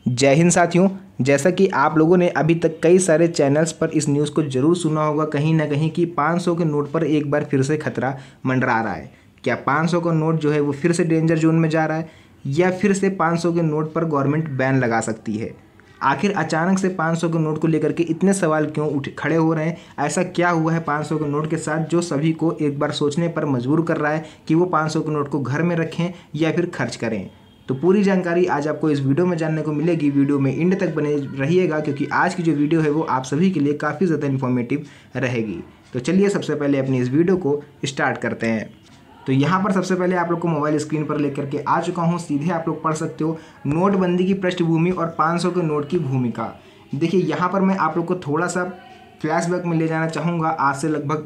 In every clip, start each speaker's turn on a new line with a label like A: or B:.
A: जय हिंद साथियों। जैसा कि आप लोगों ने अभी तक कई सारे चैनल्स पर इस न्यूज़ को ज़रूर सुना होगा कहीं ना कहीं कि 500 के नोट पर एक बार फिर से खतरा मंडरा रहा है। क्या 500 का नोट जो है वो फिर से डेंजर जोन में जा रहा है या फिर से 500 के नोट पर गवर्नमेंट बैन लगा सकती है? आखिर अचानक से 500 के नोट को लेकर के इतने सवाल क्यों खड़े हो रहे हैं? ऐसा क्या हुआ है 500 के नोट के साथ जो सभी को एक बार सोचने पर मजबूर कर रहा है कि वो 500 के नोट को घर में रखें या फिर खर्च करें? तो पूरी जानकारी आज आपको इस वीडियो में जानने को मिलेगी। वीडियो में एंड तक बने रहिएगा क्योंकि आज की जो वीडियो है वो आप सभी के लिए काफ़ी ज़्यादा इन्फॉर्मेटिव रहेगी। तो चलिए सबसे पहले अपनी इस वीडियो को स्टार्ट करते हैं। तो यहाँ पर सबसे पहले आप लोग को मोबाइल स्क्रीन पर लेकर के आ चुका हूँ। सीधे आप लोग पढ़ सकते हो नोटबंदी की पृष्ठभूमि और 500 के नोट की भूमिका। देखिए यहाँ पर मैं आप लोग को थोड़ा सा फ्लैशबैक में ले जाना चाहूँगा आज से लगभग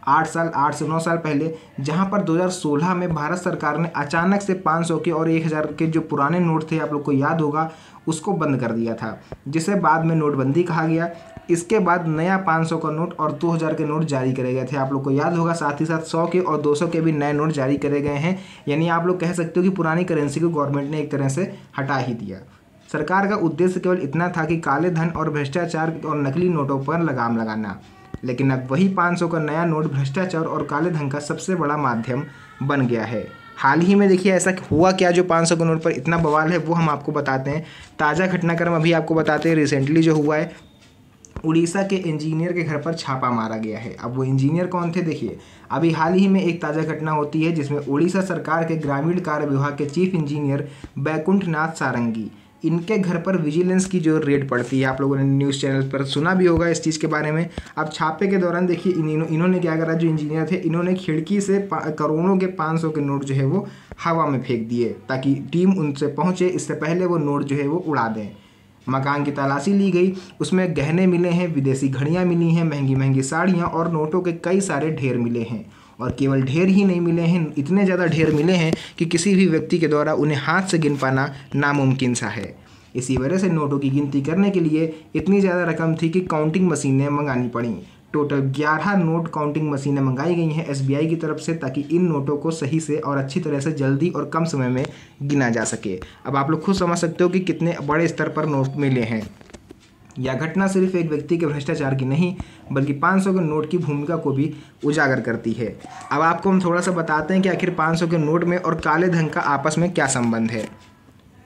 A: 8 से 9 साल पहले, जहां पर 2016 में भारत सरकार ने अचानक से 500 के और 1000 के जो पुराने नोट थे, आप लोग को याद होगा, उसको बंद कर दिया था, जिसे बाद में नोटबंदी कहा गया। इसके बाद नया 500 का नोट और 2000 के नोट जारी करे गए थे, आप लोग को याद होगा। साथ ही साथ 100 के और 200 के भी नए नोट जारी करे गए हैं। यानी आप लोग कह सकते हो कि पुरानी करेंसी को गवर्नमेंट ने एक तरह से हटा ही दिया। सरकार का उद्देश्य केवल इतना था कि काले धन और भ्रष्टाचार और नकली नोटों पर लगाम लगाना, लेकिन अब वही 500 का नया नोट भ्रष्टाचार और काले धन का सबसे बड़ा माध्यम बन गया है। हाल ही में देखिए ऐसा हुआ क्या जो 500 के नोट पर इतना बवाल है, वो हम आपको बताते हैं। ताज़ा घटनाक्रम अभी आपको बताते हैं। रिसेंटली जो हुआ है, उड़ीसा के इंजीनियर के घर पर छापा मारा गया है। अब वो इंजीनियर कौन थे? देखिए अभी हाल ही में एक ताज़ा घटना होती है जिसमें उड़ीसा सरकार के ग्रामीण कार्य विभाग के चीफ इंजीनियर बैकुंठ नाथ सारंगी, इनके घर पर विजिलेंस की जो रेड पड़ती है, आप लोगों ने न्यूज़ चैनल पर सुना भी होगा इस चीज़ के बारे में। अब छापे के दौरान देखिए इन्होंने क्या करा, जो इंजीनियर थे, इन्होंने खिड़की से करोड़ों के 500 के नोट जो है वो हवा में फेंक दिए ताकि टीम उनसे पहुंचे, इससे पहले वो नोट जो है वो उड़ा दें। मकान की तलाशी ली गई, उसमें गहने मिले हैं, विदेशी घड़ियाँ मिली हैं, महंगी महंगी साड़ियाँ और नोटों के कई सारे ढेर मिले हैं। और केवल ढेर ही नहीं मिले हैं, इतने ज़्यादा ढेर मिले हैं कि किसी भी व्यक्ति के द्वारा उन्हें हाथ से गिन पाना नामुमकिन सा है। इसी वजह से नोटों की गिनती करने के लिए इतनी ज़्यादा रकम थी कि काउंटिंग मशीनें मंगानी पड़ी। टोटल 11 नोट काउंटिंग मशीनें मंगाई गई हैं SBI की तरफ से, ताकि इन नोटों को सही से और अच्छी तरह से जल्दी और कम समय में गिना जा सके। अब आप लोग खुद समझ सकते हो कि कितने बड़े स्तर पर नोट मिले हैं। यह घटना सिर्फ एक व्यक्ति के भ्रष्टाचार की नहीं बल्कि 500 के नोट की भूमिका को भी उजागर करती है। अब आपको हम थोड़ा सा बताते हैं कि आखिर 500 के नोट में और काले धन का आपस में क्या संबंध है।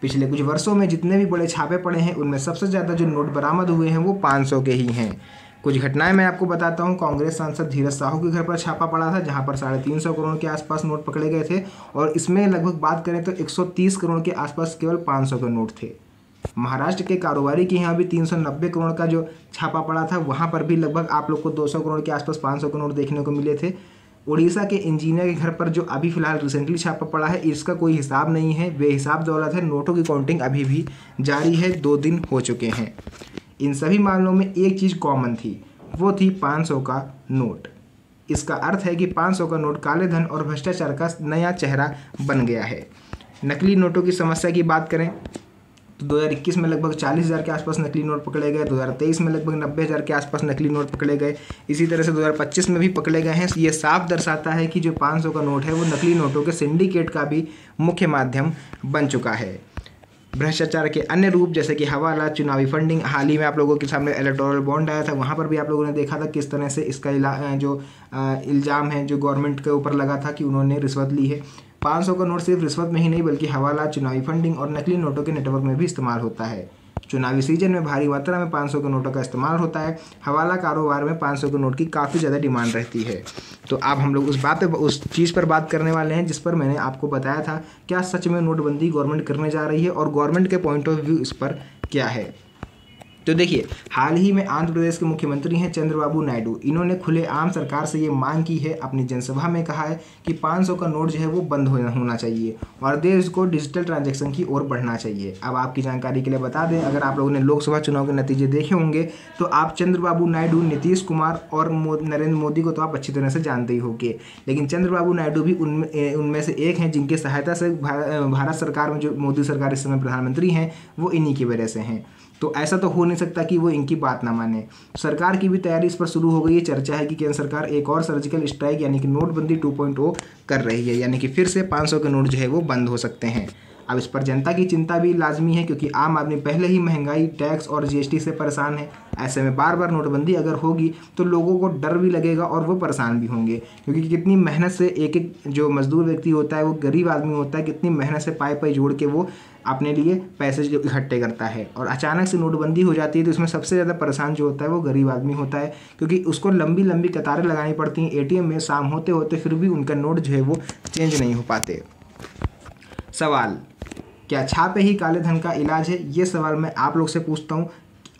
A: पिछले कुछ वर्षों में जितने भी बड़े छापे पड़े हैं उनमें सबसे ज़्यादा जो नोट बरामद हुए हैं वो 500 के ही हैं। कुछ घटनाएं मैं आपको बताता हूं। कांग्रेस सांसद धीरज साहू के घर पर छापा पड़ा था, जहां पर 350 करोड़ के आसपास नोट पकड़े गए थे और इसमें लगभग बात करें तो 130 करोड़ के आसपास केवल 500 के नोट थे। महाराष्ट्र के कारोबारी के यहाँ भी 390 करोड़ का जो छापा पड़ा था, वहाँ पर भी लगभग आप लोग को 200 करोड़ के आसपास 500 के नोट देखने को मिले थे। उड़ीसा के इंजीनियर के घर पर जो अभी फिलहाल रिसेंटली छापा पड़ा है, इसका कोई हिसाब नहीं है, बेहिसाब दौलत है। नोटों की काउंटिंग अभी भी जारी है, 2 दिन हो चुके हैं। इन सभी मामलों में एक चीज़ कॉमन थी, वो थी 500 का नोट। इसका अर्थ है कि 500 का नोट काले धन और भ्रष्टाचार का नया चेहरा बन गया है। नकली नोटों की समस्या की बात करें तो 2021 में लगभग 40,000 के आसपास नकली नोट पकड़े गए, 2023 में लगभग 90,000 के आसपास नकली नोट पकड़े गए, इसी तरह से 2025 में भी पकड़े गए हैं। ये साफ दर्शाता है कि जो 500 का नोट है वो नकली नोटों के सिंडिकेट का भी मुख्य माध्यम बन चुका है। भ्रष्टाचार के अन्य रूप जैसे कि हवाला, चुनावी फंडिंग, हाल ही में आप लोगों के सामने इलेक्टोरल बॉन्ड आया था, वहाँ पर भी आप लोगों ने देखा था किस तरह से इसका इल्ज़ाम है जो गवर्नमेंट के ऊपर लगा था कि उन्होंने रिश्वत ली है। 500 का नोट सिर्फ रिश्वत में ही नहीं बल्कि हवाला, चुनावी फंडिंग और नकली नोटों के नेटवर्क में भी इस्तेमाल होता है। चुनावी सीजन में भारी मात्रा में 500 के नोटों का इस्तेमाल होता है। हवाला कारोबार में 500 के नोट की काफ़ी ज़्यादा डिमांड रहती है। तो अब हम लोग उस चीज़ पर बात करने वाले हैं जिस पर मैंने आपको बताया था, क्या सच में नोटबंदी गवर्नमेंट करने जा रही है और गवर्नमेंट के पॉइंट ऑफ व्यू इस पर क्या है। तो देखिए हाल ही में आंध्र प्रदेश के मुख्यमंत्री हैं चंद्रबाबू नायडू। इन्होंने खुलेआम सरकार से ये मांग की है, अपनी जनसभा में कहा है कि 500 का नोट जो है वो बंद होना चाहिए और देश को डिजिटल ट्रांजैक्शन की ओर बढ़ना चाहिए। अब आपकी जानकारी के लिए बता दें, अगर आप लोगों ने लोकसभा चुनाव के नतीजे देखे होंगे तो आप चंद्रबाबू नायडू, नीतीश कुमार और नरेंद्र मोदी को तो आप अच्छी तरह से जानते ही होंगे, लेकिन चंद्रबाबू नायडू भी उनमें से एक हैं जिनकी सहायता से भारत सरकार में जो मोदी सरकार इस समय प्रधानमंत्री हैं वो इन्हीं की वजह से हैं। तो ऐसा तो हो नहीं सकता कि वो इनकी बात ना माने। सरकार की भी तैयारी इस पर शुरू हो गई है। चर्चा है कि केंद्र सरकार एक और सर्जिकल स्ट्राइक यानी कि नोटबंदी 2.0 कर रही है, यानी कि फिर से 500 के नोट जो है वो बंद हो सकते हैं। अब इस पर जनता की चिंता भी लाजमी है, क्योंकि आम आदमी पहले ही महंगाई, टैक्स और जीएसटी से परेशान है। ऐसे में बार बार नोटबंदी अगर होगी तो लोगों को डर भी लगेगा और वो परेशान भी होंगे, क्योंकि कितनी मेहनत से एक एक जो मजदूर व्यक्ति होता है, वो गरीब आदमी होता है, कितनी मेहनत से पाई पाई जोड़ के वो अपने लिए पैसे जो इकट्ठे करता है, और अचानक से नोटबंदी हो जाती है तो इसमें सबसे ज़्यादा परेशान जो होता है वो गरीब आदमी होता है, क्योंकि उसको लंबी लंबी कतारें लगानी पड़ती हैं एटीएम में शाम होते होते, फिर भी उनका नोट जो है वो चेंज नहीं हो पाते। सवाल, क्या छापे ही काले धन का इलाज है? ये सवाल मैं आप लोग से पूछता हूँ,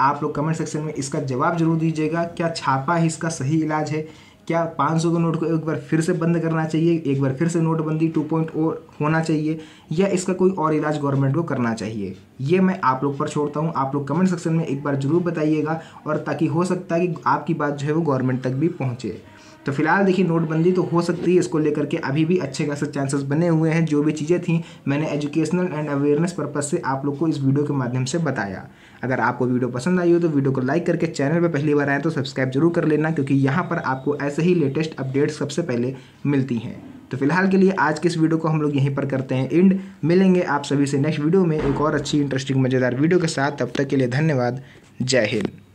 A: आप लोग कमेंट सेक्शन में इसका जवाब जरूर दीजिएगा। क्या छापा ही इसका सही इलाज है? क्या 500 के नोट को एक बार फिर से बंद करना चाहिए, एक बार फिर से नोटबंदी 2.0 होना चाहिए, या इसका कोई और इलाज गवर्नमेंट को करना चाहिए? ये मैं आप लोग पर छोड़ता हूँ, आप लोग कमेंट सेक्शन में एक बार जरूर बताइएगा, और ताकि हो सकता है कि आपकी बात जो है वो गवर्नमेंट तक भी पहुँचे। तो फिलहाल देखिए, नोटबंदी तो हो सकती है, इसको लेकर के अभी भी अच्छे खासे चांसेस बने हुए हैं। जो भी चीज़ें थी मैंने एजुकेशनल एंड अवेयरनेस पर्पज से आप लोग को इस वीडियो के माध्यम से बताया। अगर आपको वीडियो पसंद आई हो तो वीडियो को लाइक करके, चैनल पर पहली बार आए तो सब्सक्राइब जरूर कर लेना, क्योंकि यहाँ पर आपको ऐसे ही लेटेस्ट अपडेट्स सबसे पहले मिलती हैं। तो फिलहाल के लिए आज के इस वीडियो को हम लोग यहीं पर करते हैं एंड। मिलेंगे आप सभी से नेक्स्ट वीडियो में एक और अच्छी इंटरेस्टिंग मज़ेदार वीडियो के साथ। तब तक के लिए धन्यवाद। जय हिंद।